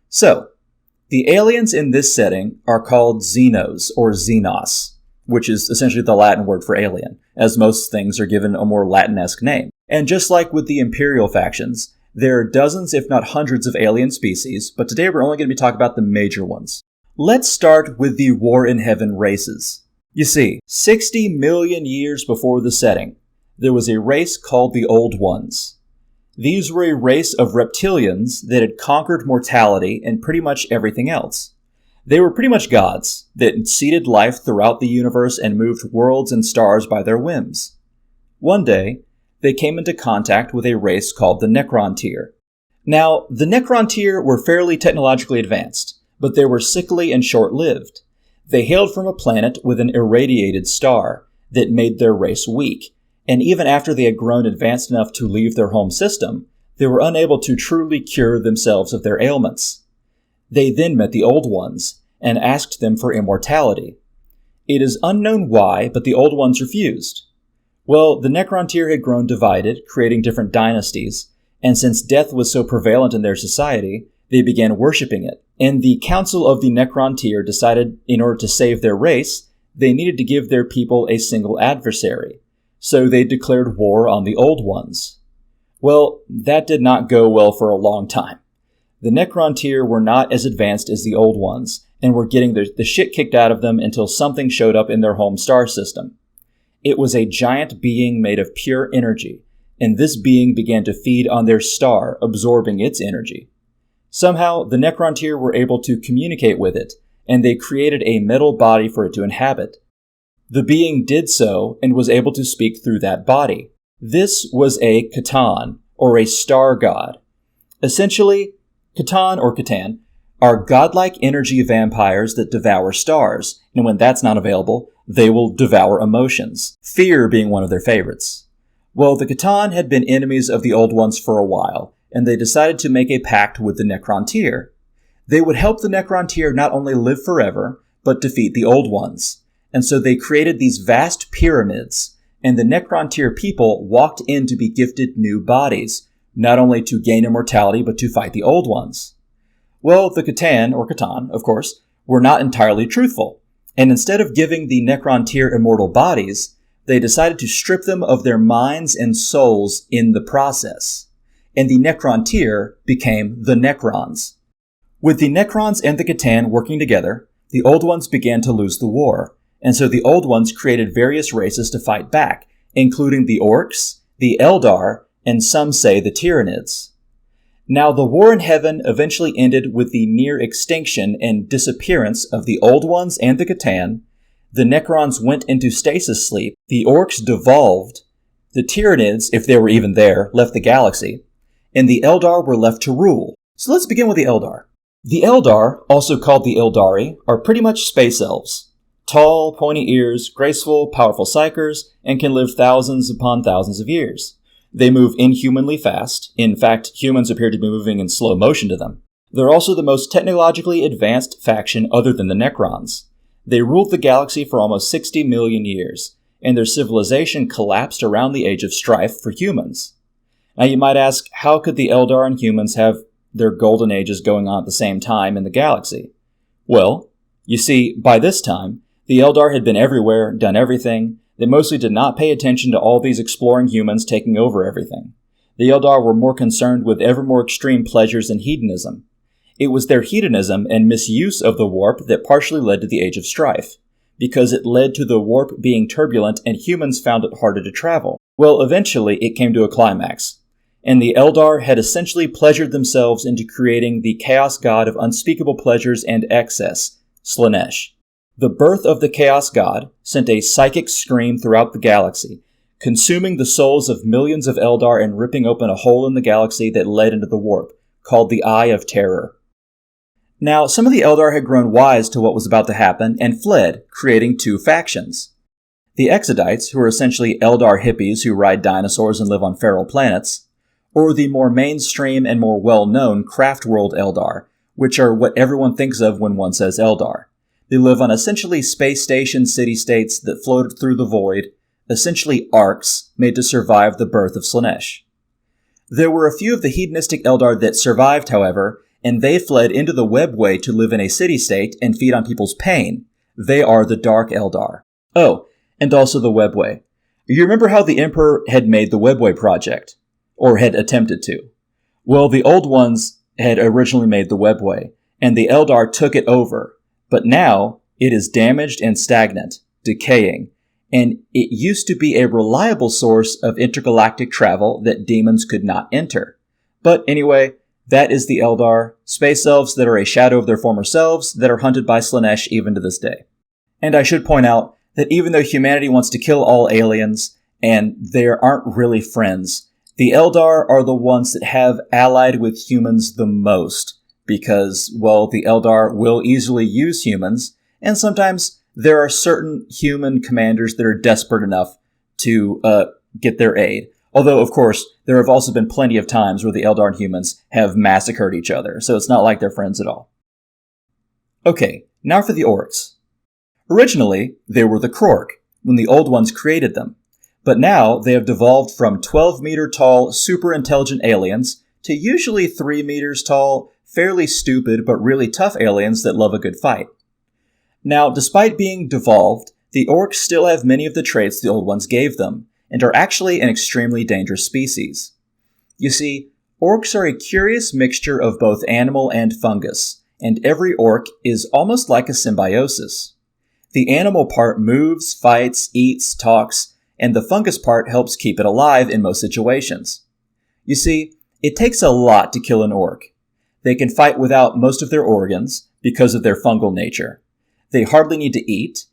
So, the aliens in this setting are called Xenos, or Xenos, which is essentially the Latin word for alien, as most things are given a more Latin-esque name. And just like with the Imperial factions, there are dozens if not hundreds of alien species, but today we're only going to be talking about the major ones. Let's start with the War in Heaven races. You see, 60 million years before the setting, there was a race called the Old Ones. These were a race of reptilians that had conquered mortality and pretty much everything else. They were pretty much gods that seeded life throughout the universe and moved worlds and stars by their whims. One day, they came into contact with a race called the Necron tier. Now, the Necron tier were fairly technologically advanced, but they were sickly and short-lived. They hailed from a planet with an irradiated star that made their race weak, and even after they had grown advanced enough to leave their home system, they were unable to truly cure themselves of their ailments. They then met the Old Ones and asked them for immortality. It is unknown why, but the Old Ones refused. Well, the Necron tier had grown divided, creating different dynasties, and since death was so prevalent in their society, they began worshipping it. And the Council of the Necron tier decided in order to save their race, they needed to give their people a single adversary. So they declared war on the Old Ones. Well, that did not go well for a long time. The Necron tier were not as advanced as the Old Ones, and were getting the shit kicked out of them until something showed up in their home star system. It was a giant being made of pure energy, and this being began to feed on their star, absorbing its energy. Somehow, the Necron tier were able to communicate with it, and they created a metal body for it to inhabit. The being did so, and was able to speak through that body. This was a Catan, or a star god. Essentially, Catan or Catan are godlike energy vampires that devour stars, and when that's not available, they will devour emotions, fear being one of their favorites. Well, the Catan had been enemies of the Old Ones for a while, and they decided to make a pact with the Necron tier. They would help the Necron tier not only live forever, but defeat the Old Ones. And so they created these vast pyramids, and the Necron tier people walked in to be gifted new bodies, not only to gain immortality, but to fight the Old Ones. Well, the Catan, or Catan, of course, were not entirely truthful, and instead of giving the Necron tier immortal bodies, they decided to strip them of their minds and souls in the process. And the Necron tier became the Necrons. With the Necrons and the Catan working together, the Old Ones began to lose the war, and so the Old Ones created various races to fight back, including the Orks, the Aeldari, and some say the Tyranids. Now, the War in Heaven eventually ended with the near extinction and disappearance of the Old Ones and the Catan. The Necrons went into stasis sleep, the Orks devolved, the Tyranids, if they were even there, left the galaxy, and the Aeldari were left to rule. So let's begin with the Aeldari. The Aeldari, also called the Aeldari, are pretty much space elves. Tall, pointy ears, graceful, powerful psychers, and can live thousands upon thousands of years. They move inhumanly fast. In fact, humans appear to be moving in slow motion to them. They're also the most technologically advanced faction other than the Necrons. They ruled the galaxy for almost 60 million years, and their civilization collapsed around the age of strife for humans. Now you might ask, how could the Aeldari and humans have their golden ages going on at the same time in the galaxy? Well, you see, by this time, the Aeldari had been everywhere, done everything. They mostly did not pay attention to all these exploring humans taking over everything. The Aeldari were more concerned with ever more extreme pleasures and hedonism. It was their hedonism and misuse of the warp that partially led to the Age of Strife, because it led to the warp being turbulent and humans found it harder to travel. Well, eventually it came to a climax, and the Aeldari had essentially pleasured themselves into creating the chaos god of unspeakable pleasures and excess, Slaanesh. The birth of the Chaos God sent a psychic scream throughout the galaxy, consuming the souls of millions of Eldar and ripping open a hole in the galaxy that led into the warp, called the Eye of Terror. Now, some of the Eldar had grown wise to what was about to happen and fled, creating two factions. The Exodites, who are essentially Eldar hippies who ride dinosaurs and live on feral planets, or the more mainstream and more well-known Craftworld Eldar, which are what everyone thinks of when one says Eldar. They live on essentially space station city-states that floated through the void, essentially Orks made to survive the birth of Slaanesh. There were a few of the hedonistic Eldar that survived, however, and they fled into the Webway to live in a city-state and feed on people's pain. They are the Dark Eldar. Oh, and also the Webway. You remember how the Emperor had made the Webway project? Or had attempted to? Well, the old ones had originally made the Webway, and the Eldar took it over. But now, it is damaged and stagnant, decaying, and it used to be a reliable source of intergalactic travel that demons could not enter. But anyway, that is the Eldar, space elves that are a shadow of their former selves that are hunted by Slaanesh even to this day. And I should point out that even though humanity wants to kill all aliens, and they aren't really friends, the Eldar are the ones that have allied with humans the most, because, well, the Eldar will easily use humans, and sometimes there are certain human commanders that are desperate enough to get their aid. Although, of course, there have also been plenty of times where the Eldar and humans have massacred each other, so it's not like they're friends at all. Okay, now for the Orks. Originally, they were the Krork, when the old ones created them, but now they have devolved from 12-meter-tall, super-intelligent aliens to usually 3 meters tall, fairly stupid but really tough aliens that love a good fight. Now, despite being devolved, the Orks still have many of the traits the old ones gave them, and are actually an extremely dangerous species. You see, Orks are a curious mixture of both animal and fungus, and every Ork is almost like a symbiosis. The animal part moves, fights, eats, talks, and the fungus part helps keep it alive in most situations. You see, it takes a lot to kill an Ork. They can fight without most of their organs because of their fungal nature. They hardly need to eat,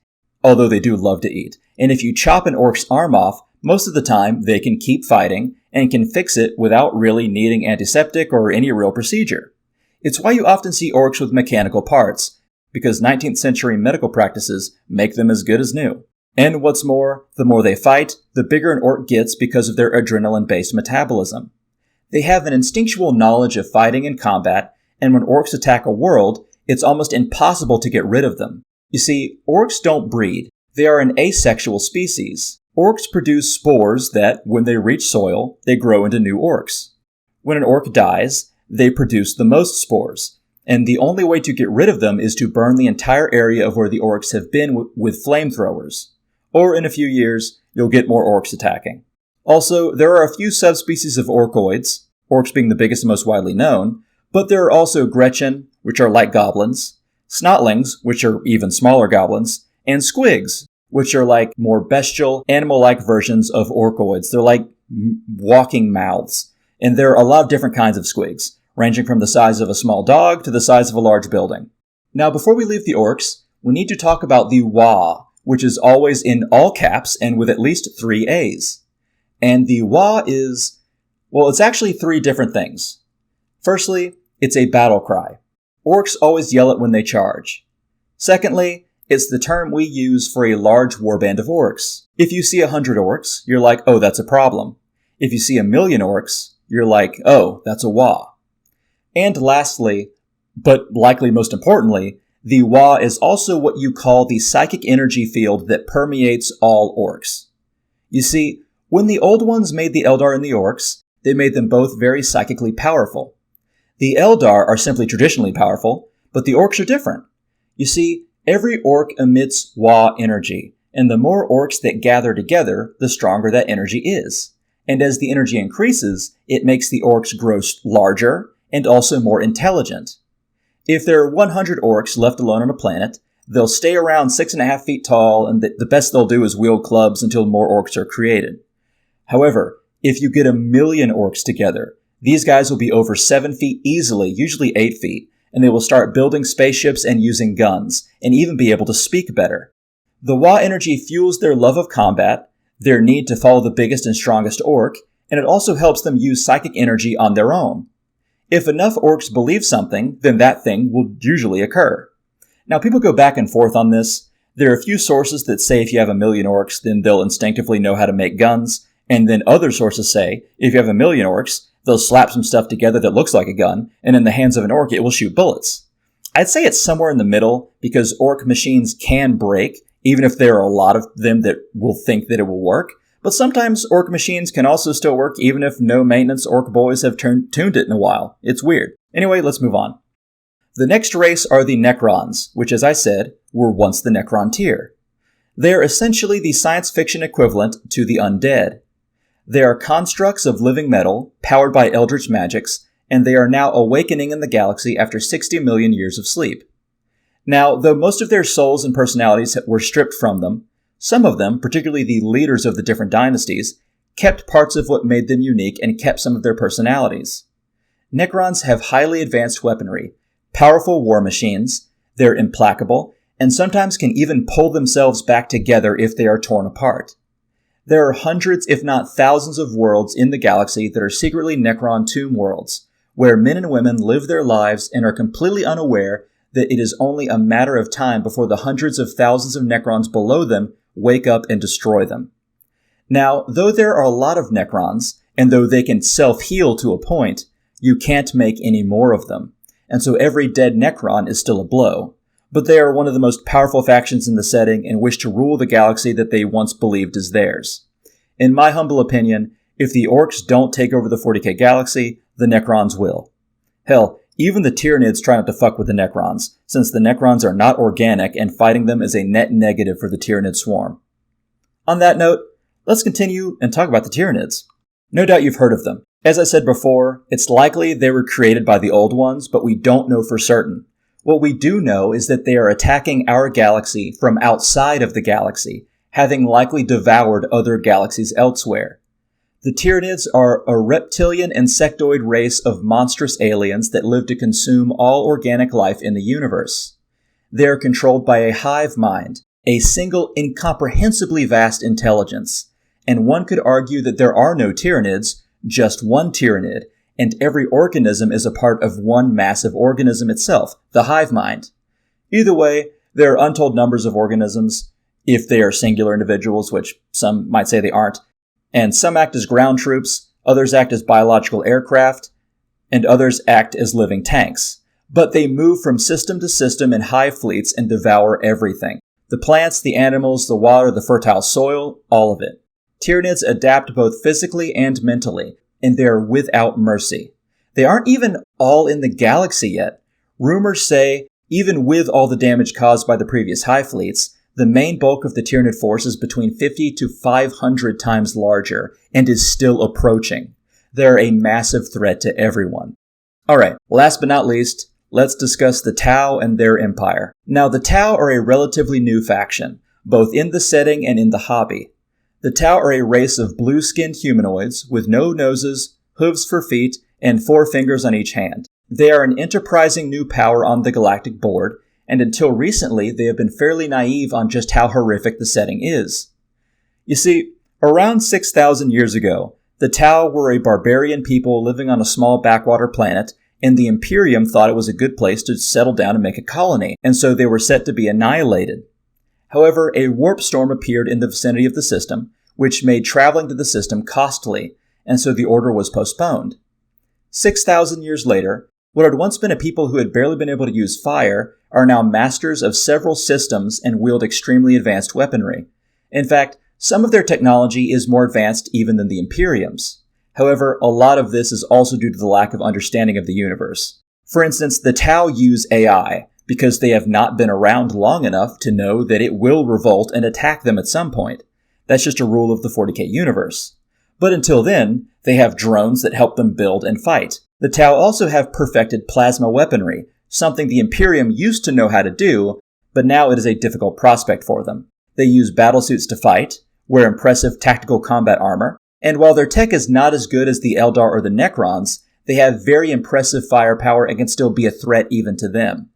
although they do love to eat. And if you chop an Ork's arm off, most of the time they can keep fighting and can fix it without really needing antiseptic or any real procedure. It's why you often see Orks with mechanical parts, because 19th century medical practices make them as good as new. And what's more, the more they fight, the bigger an Ork gets because of their adrenaline-based metabolism. They have an instinctual knowledge of fighting and combat, and when Orks attack a world, it's almost impossible to get rid of them. You see, Orks don't breed. They are an asexual species. Orks produce spores that, when they reach soil, they grow into new Orks. When an Ork dies, they produce the most spores, and the only way to get rid of them is to burn the entire area of where the Orks have been with flamethrowers. Or in a few years, you'll get more Orks attacking. Also, there are a few subspecies of Orkoids, Orks being the biggest and most widely known, but there are also Gretchen, which are like goblins, Snotlings, which are even smaller goblins, and Squigs, which are like more bestial, animal-like versions of Orkoids. They're like walking mouths. And there are a lot of different kinds of Squigs, ranging from the size of a small dog to the size of a large building. Now, before we leave the Orks, we need to talk about the Wa, which is always in all caps and with at least 3 A's. And the Wa is, well, it's actually 3 different things. Firstly, it's a battle cry. Orks always yell it when they charge. Secondly, it's the term we use for a large warband of Orks. If you see 100 Orks, you're like, oh, that's a problem. If you see 1,000,000 Orks, you're like, oh, that's a Wa. And lastly, but likely most importantly, the Wa is also what you call the psychic energy field that permeates all Orks. You see, when the old ones made the Eldar and the Orks, they made them both very psychically powerful. The Eldar are simply traditionally powerful, but the Orks are different. You see, every Ork emits Wa energy, and the more Orks that gather together, the stronger that energy is. And as the energy increases, it makes the Orks grow larger and also more intelligent. If there are 100 Orks left alone on a planet, they'll stay around 6.5 feet tall, and the best they'll do is wield clubs until more Orks are created. However, if you get 1,000,000 Orks together, these guys will be over 7 feet easily, usually 8 feet, and they will start building spaceships and using guns, and even be able to speak better. The Wa energy fuels their love of combat, their need to follow the biggest and strongest orc, and it also helps them use psychic energy on their own. If enough orcs believe something, then that thing will usually occur. Now, people go back and forth on this. There are a few sources that say if you have 1,000,000 orcs, then they'll instinctively know how to make guns, and then other sources say if you have 1,000,000 orcs, they'll slap some stuff together that looks like a gun, and in the hands of an orc, it will shoot bullets. I'd say it's somewhere in the middle, because orc machines can break, even if there are a lot of them that will think that it will work. But sometimes orc machines can also still work, even if no maintenance orc boys have tuned it in a while. It's weird. Anyway, let's move on. The next race are the Necrons, which, as I said, were once the Necron tier. They are essentially the science fiction equivalent to the undead. They are constructs of living metal, powered by eldritch magics, and they are now awakening in the galaxy after 60 million years of sleep. Now, though most of their souls and personalities were stripped from them, some of them, particularly the leaders of the different dynasties, kept parts of what made them unique and kept some of their personalities. Necrons have highly advanced weaponry, powerful war machines, they're implacable, and sometimes can even pull themselves back together if they are torn apart. There are hundreds, if not thousands, of worlds in the galaxy that are secretly Necron tomb worlds, where men and women live their lives and are completely unaware that it is only a matter of time before the hundreds of thousands of Necrons below them wake up and destroy them. Now, though there are a lot of Necrons, and though they can self-heal to a point, you can't make any more of them, and so every dead Necron is still a blow. But they are one of the most powerful factions in the setting and wish to rule the galaxy that they once believed is theirs. In my humble opinion, if the Orks don't take over the 40k galaxy, the Necrons will. Hell, even the Tyranids try not to fuck with the Necrons, since the Necrons are not organic and fighting them is a net negative for the Tyranid swarm. On that note, let's continue and talk about the Tyranids. No doubt you've heard of them. As I said before, it's likely they were created by the Old Ones, but we don't know for certain. What we do know is that they are attacking our galaxy from outside of the galaxy, having likely devoured other galaxies elsewhere. The Tyranids are a reptilian insectoid race of monstrous aliens that live to consume all organic life in the universe. They are controlled by a hive mind, a single incomprehensibly vast intelligence, and one could argue that there are no Tyranids, just one Tyranid, and every organism is a part of one massive organism itself, the hive mind. Either way, there are untold numbers of organisms, if they are singular individuals, which some might say they aren't, and some act as ground troops, others act as biological aircraft, and others act as living tanks. But they move from system to system in hive fleets and devour everything. The plants, the animals, the water, the fertile soil, all of it. Tyranids adapt both physically and mentally, and they are without mercy. They aren't even all in the galaxy yet. Rumors say, even with all the damage caused by the previous hive fleets, the main bulk of the Tyranid force is between 50 to 500 times larger, and is still approaching. They're a massive threat to everyone. Alright, last but not least, let's discuss the Tau and their empire. Now, the Tau are a relatively new faction, both in the setting and in the hobby. The Tau are a race of blue-skinned humanoids with no noses, hooves for feet, and 4 fingers on each hand. They are an enterprising new power on the galactic board, and until recently they have been fairly naive on just how horrific the setting is. You see, around 6,000 years ago, the Tau were a barbarian people living on a small backwater planet, and the Imperium thought it was a good place to settle down and make a colony, and so they were set to be annihilated. However, a warp storm appeared in the vicinity of the system, which made traveling to the system costly, and so the order was postponed. 6,000 years later, what had once been a people who had barely been able to use fire are now masters of several systems and wield extremely advanced weaponry. In fact, some of their technology is more advanced even than the Imperium's. However, a lot of this is also due to the lack of understanding of the universe. For instance, the Tau use AI, because they have not been around long enough to know that it will revolt and attack them at some point. That's just a rule of the 40k universe. But until then, they have drones that help them build and fight. The Tau also have perfected plasma weaponry, something the Imperium used to know how to do, but now it is a difficult prospect for them. They use battlesuits to fight, wear impressive tactical combat armor, and while their tech is not as good as the Aeldari or the Necrons, they have very impressive firepower and can still be a threat even to them.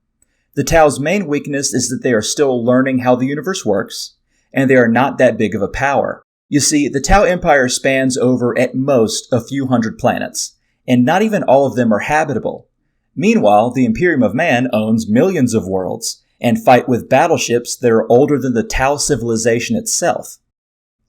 The Tau's main weakness is that they are still learning how the universe works, and they are not that big of a power. You see, the Tau Empire spans over at most a few hundred planets, and not even all of them are habitable. Meanwhile, the Imperium of Man owns millions of worlds, and fight with battleships that are older than the Tau civilization itself.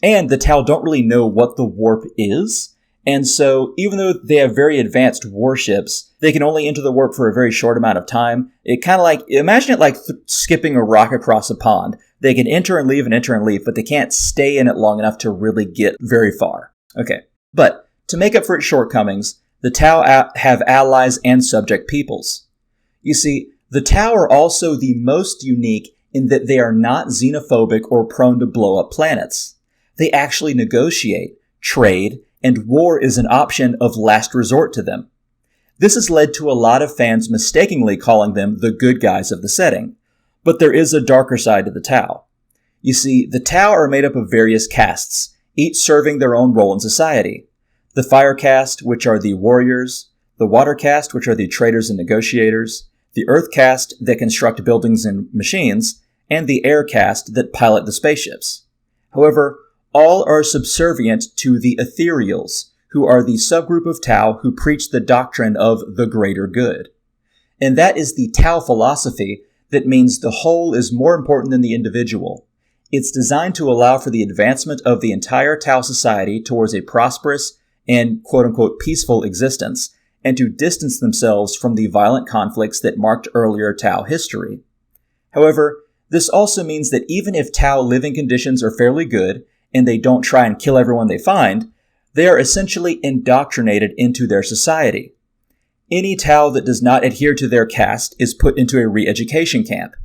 And the Tau don't really know what the warp is, and so even though they have very advanced warships, they can only enter the warp for a very short amount of time. It kind of like, imagine it like skipping a rock across a pond. They can enter and leave, but they can't stay in it long enough to really get very far. Okay, but to make up for its shortcomings, the Tau have allies and subject peoples. You see, the Tau are also the most unique in that they are not xenophobic or prone to blow up planets. They actually negotiate, trade, and war is an option of last resort to them. This has led to a lot of fans mistakenly calling them the good guys of the setting. But there is a darker side to the Tau. You see, the Tau are made up of various castes, each serving their own role in society. The Fire Caste, which are the warriors, the Water Caste, which are the traders and negotiators, the Earth Caste that construct buildings and machines, and the Air Caste that pilot the spaceships. However, all are subservient to the Ethereals, who are the subgroup of Tau who preach the doctrine of the greater good. And that is the Tau philosophy that means the whole is more important than the individual. It's designed to allow for the advancement of the entire Tau society towards a prosperous and quote-unquote peaceful existence, and to distance themselves from the violent conflicts that marked earlier Tau history. However, this also means that even if Tau living conditions are fairly good, and they don't try and kill everyone they find, they are essentially indoctrinated into their society. Any Tau that does not adhere to their caste is put into a re-education camp,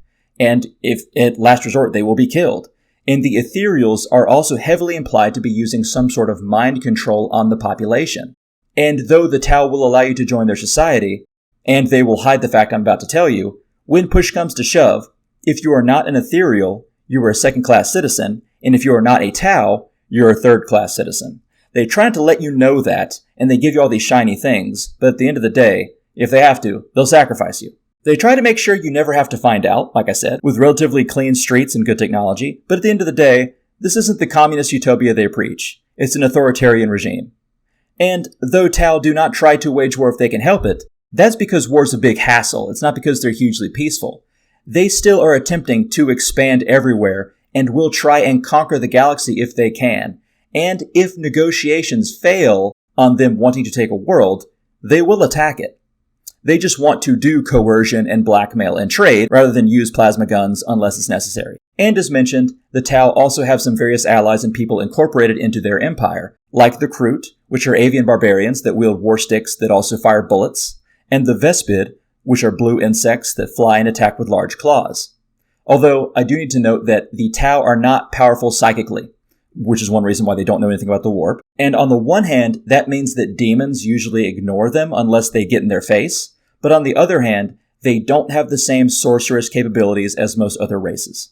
and if at last resort they will be killed. And the Ethereals are also heavily implied to be using some sort of mind control on the population. And though the Tau will allow you to join their society, and they will hide the fact I'm about to tell you, when push comes to shove, if you are not an Ethereal, you are a second-class citizen, and if you are not a Tau, you're a third-class citizen. They try to let you know that, and they give you all these shiny things, but at the end of the day, if they have to, they'll sacrifice you. They try to make sure you never have to find out, like I said, with relatively clean streets and good technology, but at the end of the day, this isn't the communist utopia they preach. It's an authoritarian regime. And though Tau do not try to wage war if they can help it, that's because war's a big hassle. It's not because they're hugely peaceful. They still are attempting to expand everywhere and will try and conquer the galaxy if they can. And if negotiations fail on them wanting to take a world, they will attack it. They just want to do coercion and blackmail and trade rather than use plasma guns unless it's necessary. And as mentioned, the Tau also have some various allies and people incorporated into their empire, like the Kroot, which are avian barbarians that wield war sticks that also fire bullets, and the Vespid, which are blue insects that fly and attack with large claws. Although, I do need to note that the Tau are not powerful psychically, which is one reason why they don't know anything about the warp. And on the one hand, that means that demons usually ignore them unless they get in their face. But on the other hand, they don't have the same sorceress capabilities as most other races.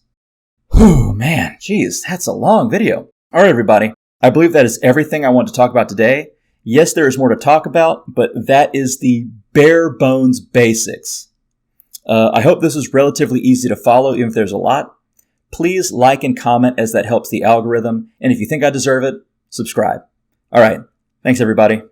Whew, man, geez, that's a long video. Alright everybody, I believe that is everything I want to talk about today. Yes, there is more to talk about, but that is the bare bones basics. I hope this is relatively easy to follow, even if there's a lot. Please like and comment as that helps the algorithm, and if you think I deserve it, subscribe. Alright, thanks everybody.